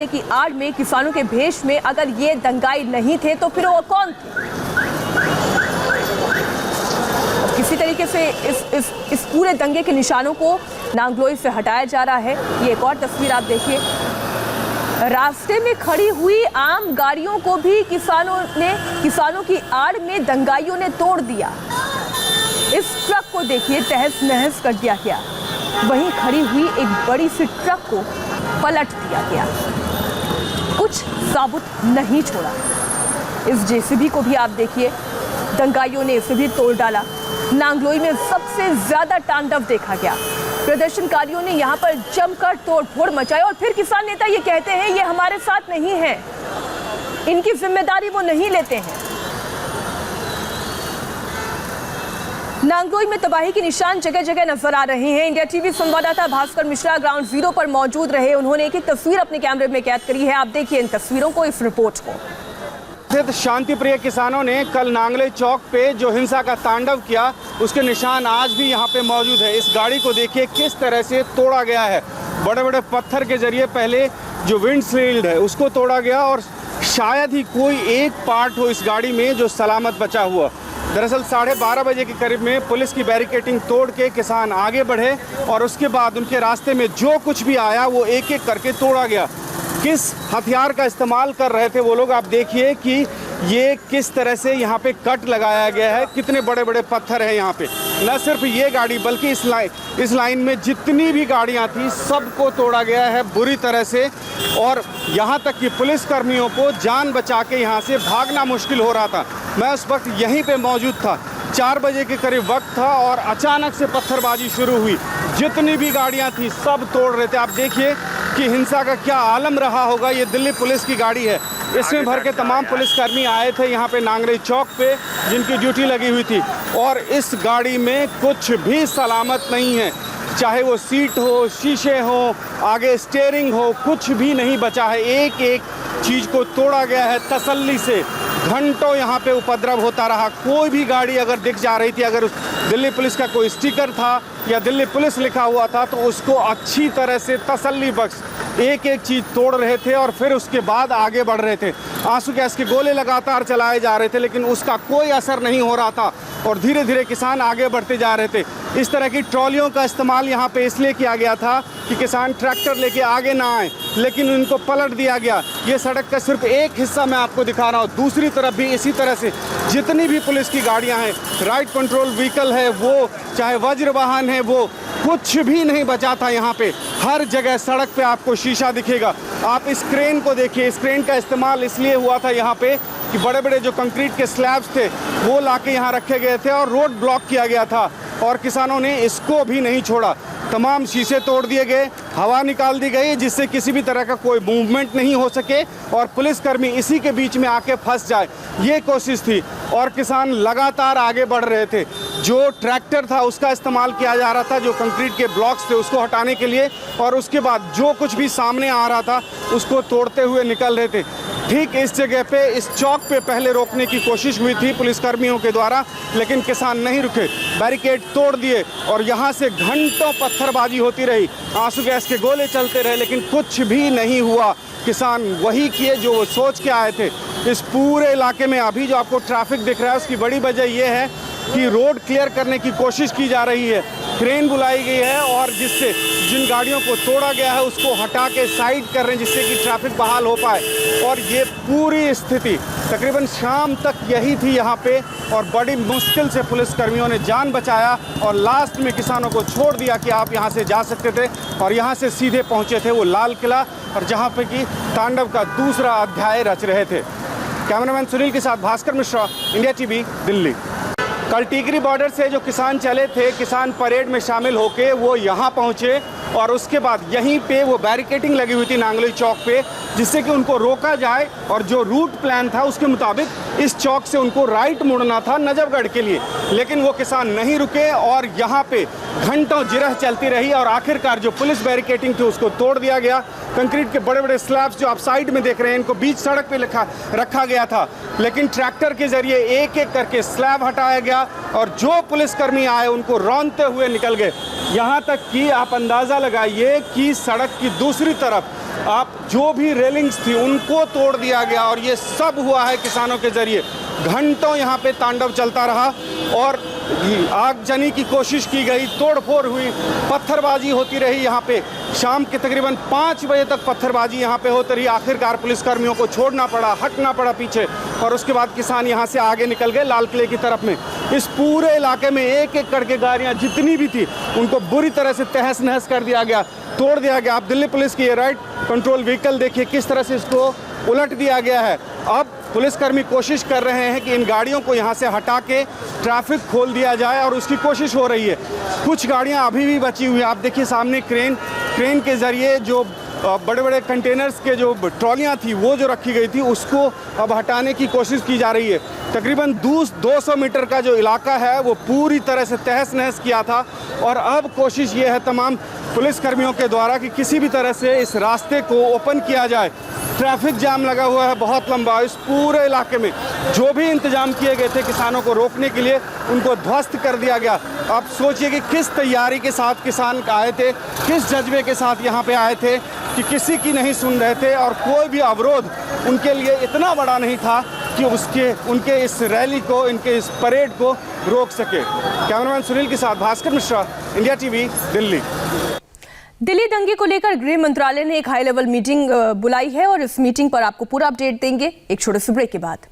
की आड़ में किसानों के भेष में अगर ये दंगाई नहीं थे तो फिर वो कौन थे? किसी तरीके से इस पूरे दंगे के निशानों को नांगलोई से हटाया जा रहा है। ये एक और तस्वीर आप देखिए, रास्ते में खड़ी हुई आम गाड़ियों को भी किसानों की आड़ में दंगाइयों ने तोड़ दिया। इस ट्रक को देखिए, तहस नहस कर दिया गया। वहीं खड़ी हुई एक बड़ी सी ट्रक को पलट दिया गया, कुछ साबुत नहीं छोड़ा। इस जेसीबी को भी आप देखिए, दंगाइयों ने इसे भी तोड़ डाला। नांगलोई में सबसे ज्यादा तांडव देखा गया। प्रदर्शनकारियों ने यहां पर जमकर तोड़फोड़ मचाई और फिर किसान नेता ये कहते हैं ये हमारे साथ नहीं है, इनकी जिम्मेदारी वो नहीं लेते हैं। नांगलोई में तबाही के निशान जगह जगह नजर आ रहे हैं। इंडिया टीवी संवाददाता भास्कर मिश्रा ग्राउंड जीरो पर मौजूद रहे। उन्होंने एक एक तस्वीर अपने कैमरे में कैद करी है। आप देखिए इन तस्वीरों को, इस रिपोर्ट को। शांति प्रिय किसानों ने कल नांगलोई चौक पे जो हिंसा का तांडव किया, उसके निशान आज भी यहाँ पे मौजूद है। इस गाड़ी को देखिए किस तरह से तोड़ा गया है। बड़े बड़े पत्थर के जरिए पहले जो विंडशील्ड है उसको तोड़ा गया और शायद ही कोई एक पार्ट हो इस गाड़ी में जो सलामत बचा हुआ। दरअसल 12:30 बजे के करीब में पुलिस की बैरिकेडिंग तोड़ के किसान आगे बढ़े और उसके बाद उनके रास्ते में जो कुछ भी आया वो एक एक करके तोड़ा गया। किस हथियार का इस्तेमाल कर रहे थे वो लोग, आप देखिए कि ये किस तरह से यहाँ पे कट लगाया गया है, कितने बड़े बड़े पत्थर हैं यहाँ पे। न सिर्फ ये गाड़ी बल्कि इस लाइन में जितनी भी गाड़ियाँ थी सबको तोड़ा गया है बुरी तरह से। और यहाँ तक कि पुलिस कर्मियों को जान बचा के यहाँ से भागना मुश्किल हो रहा था। मैं उस वक्त यहीं पे मौजूद था, 4 बजे के करीब वक्त था और अचानक से पत्थरबाजी शुरू हुई। जितनी भी गाड़ियाँ थी सब तोड़ रहे थे। आप देखिए कि हिंसा का क्या आलम रहा होगा। ये दिल्ली पुलिस की गाड़ी है, इसमें भर के तमाम पुलिसकर्मी आए थे यहाँ पे नांगलोई चौक पे, जिनकी ड्यूटी लगी हुई थी। और इस गाड़ी में कुछ भी सलामत नहीं है, चाहे वो सीट हो, शीशे हो, आगे स्टीयरिंग हो, कुछ भी नहीं बचा है। एक एक चीज़ को तोड़ा गया है तसल्ली से। घंटों यहाँ पे उपद्रव होता रहा। कोई भी गाड़ी अगर दिख जा रही थी, अगर दिल्ली पुलिस का कोई स्टिकर था या दिल्ली पुलिस लिखा हुआ था तो उसको अच्छी तरह से तसल्ली बख्श एक एक चीज़ तोड़ रहे थे और फिर उसके बाद आगे बढ़ रहे थे। आंसू गैस के गोले लगातार चलाए जा रहे थे लेकिन उसका कोई असर नहीं हो रहा था और धीरे धीरे किसान आगे बढ़ते जा रहे थे। इस तरह की ट्रॉलियों का इस्तेमाल यहाँ पे इसलिए किया गया था कि किसान ट्रैक्टर लेके आगे ना आए, लेकिन उनको पलट दिया गया। ये सड़क का सिर्फ एक हिस्सा मैं आपको दिखा रहा हूँ, दूसरी तरफ भी इसी तरह से जितनी भी पुलिस की गाड़ियाँ हैं, राइट कंट्रोल व्हीकल है वो, चाहे वज्र वाहन है वो, कुछ भी नहीं बचा था यहाँ पे। हर जगह सड़क पे आपको शीशा दिखेगा। आप इस क्रेन को देखिए, इस क्रेन का इस्तेमाल इसलिए हुआ था यहाँ पे कि बड़े बड़े जो कंक्रीट के स्लैब्स थे वो लाके यहाँ रखे गए थे और रोड ब्लॉक किया गया था और किसानों ने इसको भी नहीं छोड़ा। तमाम शीशे तोड़ दिए गए, हवा निकाल दी गई जिससे किसी भी तरह का कोई मूवमेंट नहीं हो सके और पुलिसकर्मी इसी के बीच में आके फंस जाए, ये कोशिश थी। और किसान लगातार आगे बढ़ रहे थे। जो ट्रैक्टर था उसका इस्तेमाल किया जा रहा था, जो कंक्रीट के ब्लॉक्स थे उसको हटाने के लिए, और उसके बाद जो कुछ भी सामने आ रहा था उसको तोड़ते हुए निकल रहे थे। ठीक इस जगह पे, इस चौक पे पहले रोकने की कोशिश हुई थी पुलिसकर्मियों के द्वारा, लेकिन किसान नहीं रुके, बैरिकेड तोड़ दिए और यहाँ से घंटों पत्थरबाजी होती रही, आंसू गैस के गोले चलते रहे, लेकिन कुछ भी नहीं हुआ। किसान वही किए जो वो सोच के आए थे। इस पूरे इलाके में अभी जो आपको ट्रैफिक दिख रहा है उसकी बड़ी वजह यह है कि रोड क्लियर करने की कोशिश की जा रही है, क्रेन बुलाई गई है और जिससे जिन गाड़ियों को तोड़ा गया है उसको हटा के साइड कर रहे हैं जिससे कि ट्रैफिक बहाल हो पाए। और ये पूरी स्थिति तकरीबन शाम तक यही थी यहाँ पे और बड़ी मुश्किल से पुलिसकर्मियों ने जान बचाया और लास्ट में किसानों को छोड़ दिया कि आप यहाँ से जा सकते थे और यहाँ से सीधे पहुँचे थे वो लाल किला, और जहाँ पे कि तांडव का दूसरा अध्याय रच रहे थे। कैमरामैन सुनील के साथ भास्कर मिश्रा, इंडिया टीवी, दिल्ली। कल टीकरी बॉर्डर से जो किसान चले थे, किसान परेड में शामिल होके वो यहाँ पहुँचे और उसके बाद यहीं पे वो बैरिकेडिंग लगी हुई थी नांगलोई चौक पे, जिससे कि उनको रोका जाए और जो रूट प्लान था उसके मुताबिक इस चौक से उनको राइट मुड़ना था नजफगढ़ के लिए, लेकिन वो किसान नहीं रुके और यहाँ पे घंटों जिरह चलती रही और आखिरकार जो पुलिस बैरिकेडिंग थी उसको तोड़ दिया गया। कंक्रीट के बड़े बड़े स्लैब्स जो आप साइड में देख रहे हैं इनको बीच सड़क पे रखा गया था, लेकिन ट्रैक्टर के जरिए एक एक करके स्लैब हटाया गया और जो पुलिसकर्मी आए उनको रौंदते हुए निकल गए। यहाँ तक कि आप अंदाज़ा लगाइए कि सड़क की दूसरी तरफ आप जो भी रेलिंग्स थी उनको तोड़ दिया गया और ये सब हुआ है किसानों के जरिए। घंटों यहाँ पे तांडव चलता रहा और आगजनी की कोशिश की गई, तोड़फोड़ हुई, पत्थरबाजी होती रही। यहाँ पे शाम के तकरीबन 5 बजे तक पत्थरबाजी यहाँ पे होती रही। आखिरकार पुलिसकर्मियों को छोड़ना पड़ा, हटना पड़ा पीछे और उसके बाद किसान यहाँ से आगे निकल गए लाल किले की तरफ में। इस पूरे इलाके में एक एक करके गाड़ियाँ जितनी भी थी उनको बुरी तरह से तहस नहस कर दिया गया, तोड़ दिया गया। आप दिल्ली पुलिस की ये राइट कंट्रोल व्हीकल देखिए किस तरह से इसको उलट दिया गया है। अब पुलिसकर्मी कोशिश कर रहे हैं कि इन गाड़ियों को यहाँ से हटा के ट्रैफिक खोल दिया जाए और उसकी कोशिश हो रही है। कुछ गाड़ियाँ अभी भी बची हुई हैं। आप देखिए सामने क्रेन के ज़रिए जो बड़े बड़े कंटेनर्स के जो ट्रॉलियाँ थी वो जो रखी गई थी उसको अब हटाने की कोशिश की जा रही है। तकरीबन 200 मीटर का जो इलाका है वो पूरी तरह से तहस नहस किया था और अब कोशिश ये है तमाम पुलिसकर्मियों के द्वारा कि किसी भी तरह से इस रास्ते को ओपन किया जाए। ट्रैफिक जाम लगा हुआ है बहुत लंबा। इस पूरे इलाके में जो भी इंतजाम किए गए थे किसानों को रोकने के लिए उनको ध्वस्त कर दिया गया। आप सोचिए कि किस तैयारी के साथ किसान आए थे, किस जज्बे के साथ यहाँ पे आए थे कि किसी की नहीं सुन रहे थे और कोई भी अवरोध उनके लिए इतना बड़ा नहीं था कि उनके इस रैली को, इनके इस परेड को रोक सके। कैमरामैन सुनील के साथ भास्कर मिश्रा, इंडिया टीवी, दिल्ली। दिल्ली दंगे को लेकर गृह मंत्रालय ने एक हाई लेवल मीटिंग बुलाई है और इस मीटिंग पर आपको पूरा अपडेट देंगे एक छोटे से ब्रेक के बाद।